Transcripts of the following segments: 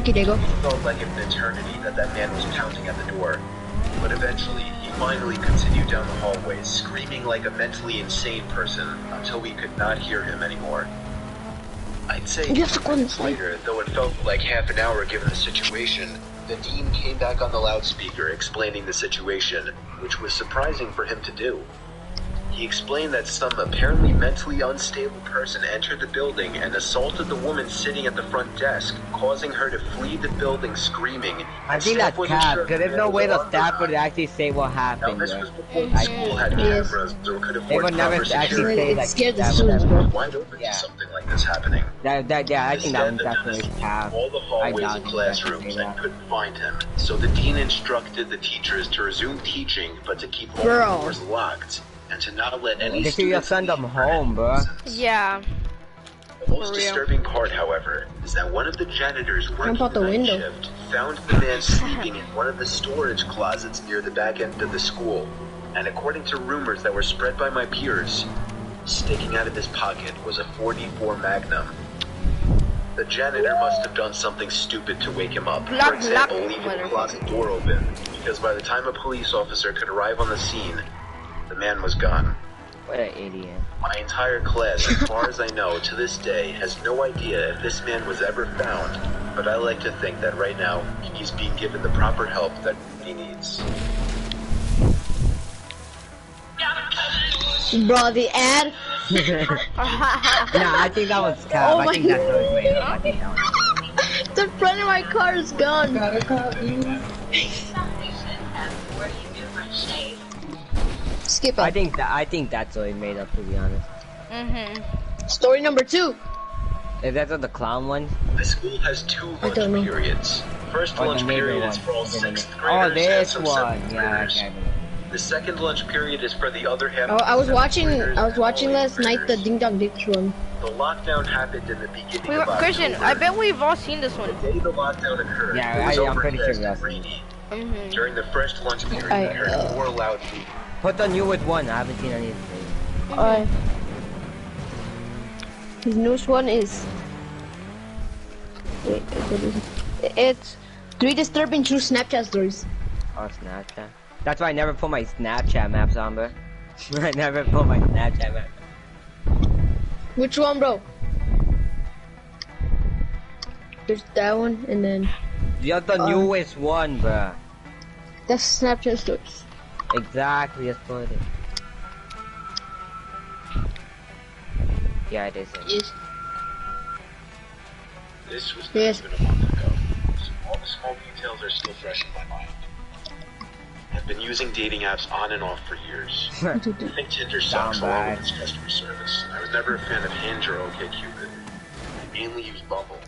you, Diego. It felt like an eternity that man was pounding at the door. But eventually, he finally continued down the hallway, screaming like a mentally insane person until we could not hear him anymore. I'd say minutes later, though it felt like half an hour given the situation, the dean came back on the loudspeaker explaining the situation, which was surprising for him to do. He explained that some apparently mentally unstable person entered the building and assaulted the woman sitting at the front desk, causing her to flee the building screaming. I think that's cap, because there's no way the staff would actually say what happened. Now, this was before the school had cameras or could afford they would never actually say like, it scared the students, bro. Wide open to something like this happening. Yeah, I think that was definitely cap. All the hallways and classrooms and couldn't find him. So the dean instructed the teachers to resume teaching, but to keep all the doors locked. And to not let any students send them home, bro. Yeah. The most disturbing part, however, is that one of the janitors working the night shift found the man sleeping in one of the storage closets near the back end of the school. And according to rumors that were spread by my peers, sticking out of his pocket was a .44 Magnum. The janitor must have done something stupid to wake him up. For example, leaving the closet door open, because by the time a police officer could arrive on the scene, the man was gone. What an idiot. My entire class, as far as I know, to this day, has no idea if this man was ever found, but I like to think that right now, he's being given the proper help that he needs. Bro, the ad? Nah, I think that was cap. Oh I think that's what it made up. I think that was... The front of my car is gone. Skip it. I think that's what it made up, to be honest. Story number 2. Is that the clown one? The school has 2 lunch periods. First lunch period is for all 6th graders. Oh, and this some one. 7th Yeah, graders. okay. The second lunch period is for the other half. I was watching watching last night the Ding Dong Ditch one. The lockdown happened in the beginning of October. Christian, I bet we've all seen this one. The day the lockdown occurred, Yeah, it was I'm pretty sure overcast we and have seen rainy. During the first lunch period, I heard 4 loud people. Put the newest one. I haven't seen any of these. Alright. His newest one is... Wait, what is it? It's 3 disturbing true Snapchat stories. Oh, Snapchat. That's why I never put my Snapchat maps on, bro. I never put my Snapchat map. Which one, bro? There's that one, and then... You're the newest one, bro. That's Snapchat stories. Exactly, that's what it is. Yeah, it is. Yes. This was not even a month ago, so all the small details are still fresh in my mind. I've been using dating apps on and off for years. I think Tinder sucks along with its customer service. I was never a fan of Hinge or OkCupid. I mainly use Bumble.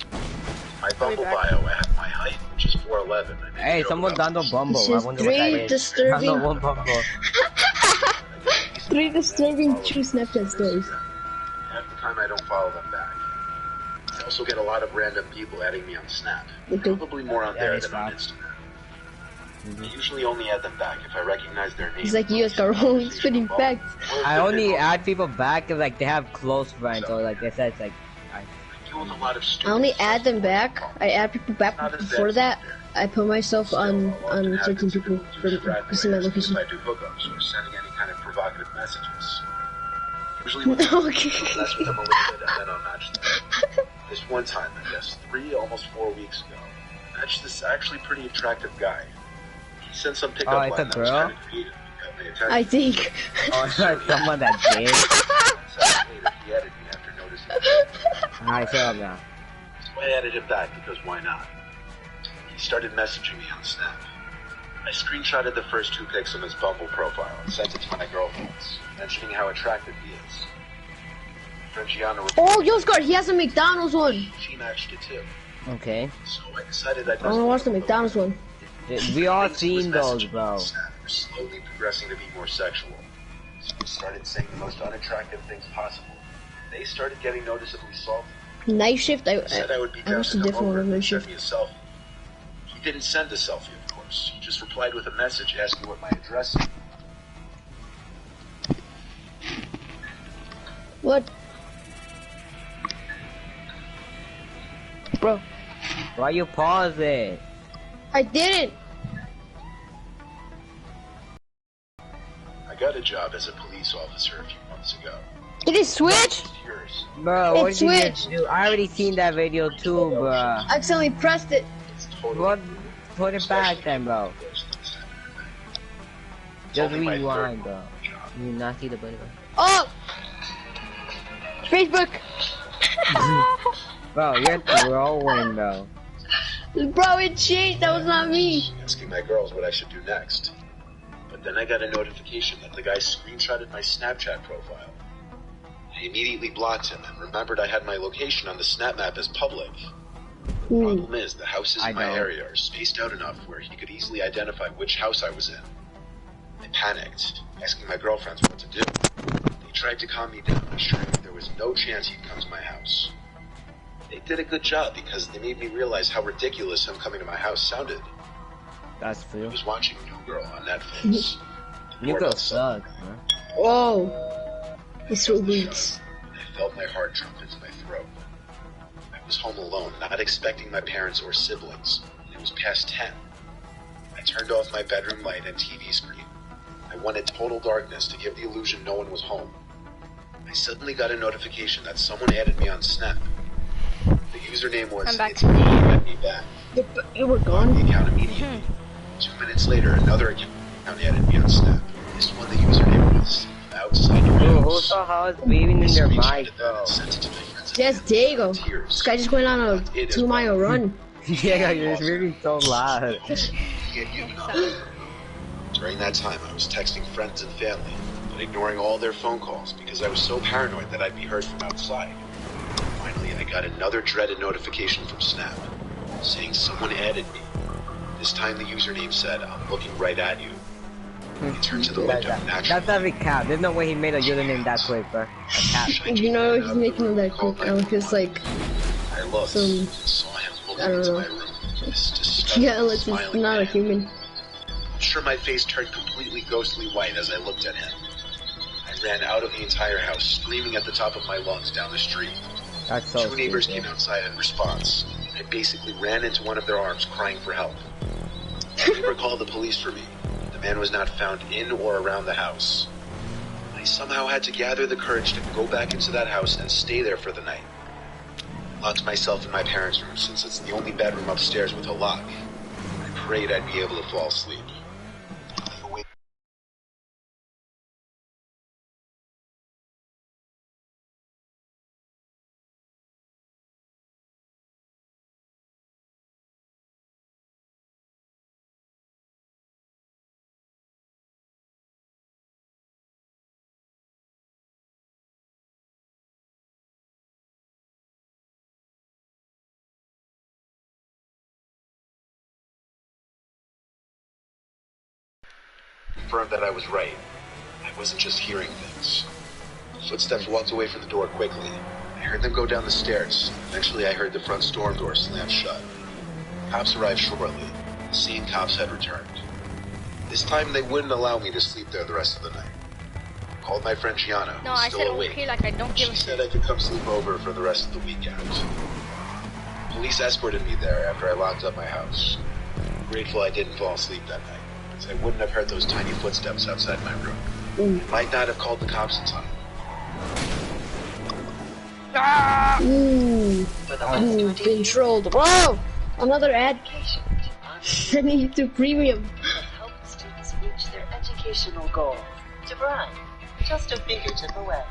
My Bumble bio, I have my height, which is 4'11". Hey, someone download Bumble. I wonder what that is. Disturbing... Download Bumble. 3 disturbing true Snapchat stories. Half the time I don't follow them back. I also get a lot of random people adding me on Snap. Probably more on there than on Instagram. I usually only add them back if I recognize their name. He's like you, Oscar. He's spitting facts. I only add people back if like they have close friends or like they said it's like. I only add them back. I add people back before that. I put myself on certain people for my location. If I do hookups or sending any kind of provocative messages. Usually with mess with them a little bit and then unmatch them. This one time, I guess, almost 4 weeks ago, I matched this actually pretty attractive guy. He sent some pickup line that was kind of creative. Got my attention. I think. Oh, it's like someone that did. He added me after noticing. Alright, shut up now. So I added him back because why not? He started messaging me on Snap. I screenshotted the first 2 pics on his Bumble profile and sent it to my girlfriends, mentioning how attractive he is. Oh, yo, Scar, he has a McDonald's one. She matched it too. Okay. So I decided I'd I want to watch the McDonald's one. We all seen those, bro. We're slowly progressing to be more sexual. So we started saying the most unattractive things possible. They started getting noticeably salty. Night shift, I would be watched a different one. Night shift. Me a selfie. He didn't send a selfie, of course. He just replied with a message asking what my address is. What? Bro. Why you pause it? I didn't. I got a job as a police officer a few months ago. Did it switch? Yours. Bro, what It did you switched. do? I already seen that video too, bro. I accidentally pressed it. What? Put it back then, bro. Just rewind, bro. You not see the button, Oh! Facebook! bro. You're throwing, bro. Bro, it changed. That was not me. Asking my girls what I should do next. But then I got a notification that the guy screenshotted my Snapchat profile. I immediately blocked him and remembered I had my location on the Snap Map as public. The problem is, the houses in my area are spaced out enough where he could easily identify which house I was in. I panicked, asking my girlfriends what to do. They tried to calm me down, assuring me there was no chance he'd come to my house. They did a good job because they made me realize how ridiculous him coming to my house sounded. That's I true. was watching New Girl on Netflix. You go suck, man. Whoa. It's so weird. I felt my heart jump into my throat. I was home alone, not expecting my parents or siblings, and it was past 10. I turned off my bedroom light and TV screen. I wanted total darkness to give the illusion no one was home. I suddenly got a notification that someone added me on Snap. The username was I'm back. It's Me, Let Me Back. You were The gone? account immediately. 2 minutes later, another account added me on Snap. This one, the username was Outside Your Bro, who House. the hell is breathing in their mic, Screenshotted that bro? and sent it to my friends. Yes, Diego. Tears. This guy just went on a 2-mile run. Yeah, you're really so loud. During that time, I was texting friends and family, but ignoring all their phone calls because I was so paranoid that I'd be heard from outside. Finally, I got another dreaded notification from Snap, saying someone added me. This time the username said, "I'm looking right at you." I turned to the window naturally. That's every cap. There's no way he made a username that quick, bro. A cap. You know he's making them that quick. Just like, I looked some- and saw him I looking don't into know. my room. This disgusting, yeah, unless he's smiling not a man. human. I'm sure my face turned completely ghostly white as I looked at him. I ran out of the entire house, screaming at the top of my lungs down the street. That's so Two neighbors stupid. came outside in response. I basically ran into one of their arms, crying for help. The neighbor called the police for me. The man was not found in or around the house. I somehow had to gather the courage to go back into that house and stay there for the night. Locked myself in my parents' room since it's the only bedroom upstairs with a lock. I prayed I'd be able to fall asleep. Confirmed that I was right. I wasn't just hearing things. Footsteps walked away from the door quickly. I heard them go down the stairs. Eventually I heard the front storm door slam shut. Cops arrived shortly. The same cops had returned. This time they wouldn't allow me to sleep there the rest of the night. I called my friend Gianna, who No, was I still said awake. okay, like I don't give She a said shit. I could come sleep over for the rest of the weekend. Police escorted me there after I locked up my house. I'm grateful I didn't fall asleep that night, because I wouldn't have heard those tiny footsteps outside my room. I might not have called the cops in time. Ah! Ooh, been trolled. Whoa! Another ad. Sending you to premium. Help students reach their educational goals. To Brian, just a fingertip away.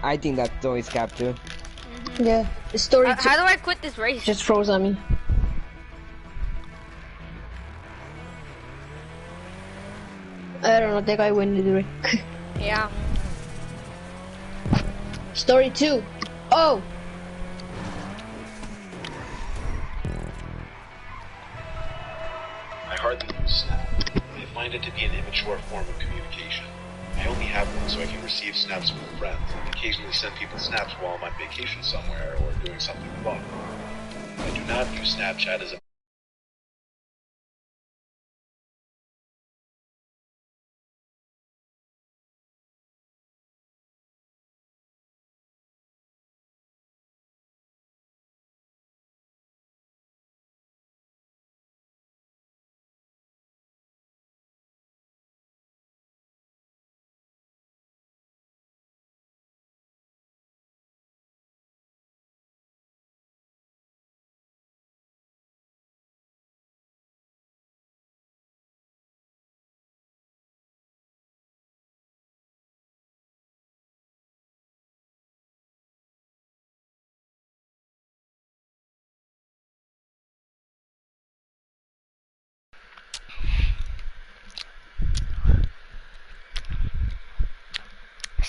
I think that story's cap too. Yeah, the story How do I quit this race? just froze on me. I don't know, that guy went into it. Yeah. Story 2. Oh! I hardly use Snap. I find it to be an immature form of communication. I only have one so I can receive snaps from friends and occasionally send people snaps while I'm on vacation somewhere or doing something fun. I do not view Snapchat as a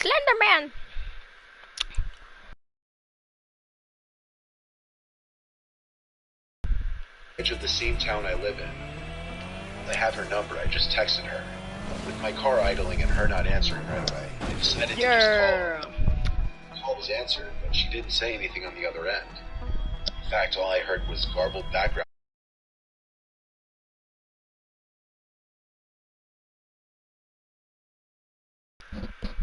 Slenderman. Edge of the same town I live in. I have her number. I just texted her. With my car idling and her not answering right away, I decided to just call her. The call was answered, but she didn't say anything on the other end. In fact, all I heard was garbled background.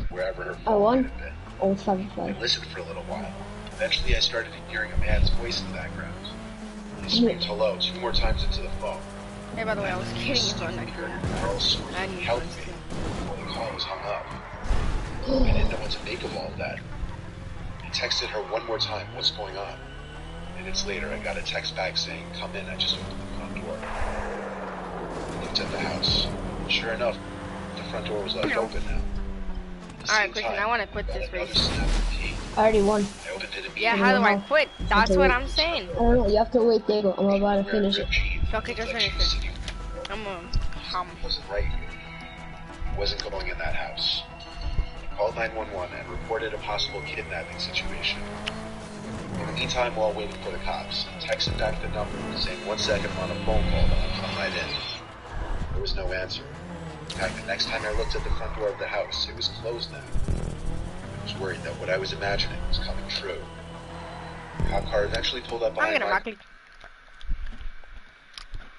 Wherever her phone had been. Oh, 5-5. I listened for a little while. Eventually I started hearing a man's voice in the background. He screamed hello 2 more times into the phone. Hey, by the way, I was kidding you on that Girl helped me before the call was hung up. I didn't know what to make of all of that. I texted her 1 more time, what's going on? Minutes later, I got a text back saying, come in, I just opened the front door. I looked at the house. Sure enough, the front door was left open now. Alright, Christian, I want to quit this race. I already won. I opened it immediately. Yeah, how do I quit? That's what I'm saying. I don't know, you have to wait, Diego. I'm about to finish it. Okay, just finish it. I'm Wasn't right here. I wasn't going in that house. I called 911 and reported a possible kidnapping situation. In the meantime, while waiting for the cops, I texted back the number saying 1 second I'm on a phone call, but I'll come right in. There was no answer. In fact, the next time I looked at the front door of the house, it was closed now. I was worried that what I was imagining was coming true. The cop car eventually pulled up gonna behind rock my... it.